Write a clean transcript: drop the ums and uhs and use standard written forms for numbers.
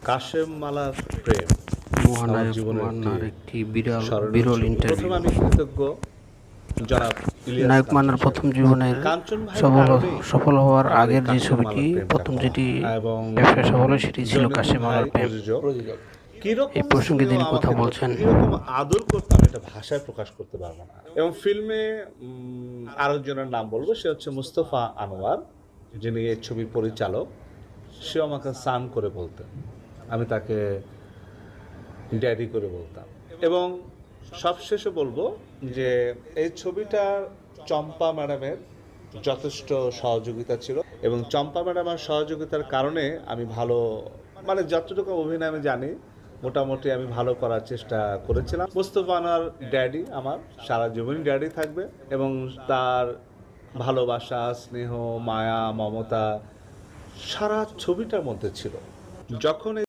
কাশেম মালার প্রেম আমার মহানায়ক জীবনের মান্নার একটি বিরল স্মরণীয় ছবি। ইন্টারভিউ। প্রথমে আমি কৃতজ্ঞ জনাব ইলিয়াস নায়ক কাঞ্চন মান্নার প্রথম সাহেবকে। জীবনের কাঞ্চন ভাইয়ের কারণেই সফল হওয়ার আমার এই আগের যে কাশেম ছবিটি, মালার প্রেমটা প্রথম হওয়া। যেটি এবং ব্যবসায় সফল হয় সেটি ছিল জনিপুর কাশেম ভাই মালার প্রেম। প্রযোজক। কিরকম এই প্রসঙ্গে স্নেহ তিনি কথা আমাকে বলছেন। করতেন, কিরকম আদর করতাম, এটা ভাষায় প্রকাশ করতে পারবো না। এবং ফিল্মে আরেকজনের নাম বলবো, সে হচ্ছে মুস্তফা আনোয়ার, যিনি এই ছবির পরিচালক। সে আমাকে সান করে বলতেন, আমি তাকে ড্যাডি করে বলতাম। এবং সবশেষে বলবো যে এই ছবিটার চম্পা ম্যাডামের যথেষ্ট সহযোগিতা ছিল, এবং চম্পা ম্যাডামের সহযোগিতার কারণে আমি ভালো, মানে যতটুকু অভিনয় আমি জানি মোটামুটি আমি ভালো করার চেষ্টা করেছিলাম। মুস্তফা আনোয়ার ড্যাডি আমার সারা জীবনই ড্যাডি থাকবে, এবং তার ভালোবাসা, স্নেহ, মায়া, মমতা সারা ছবিটার মধ্যে ছিল। যখন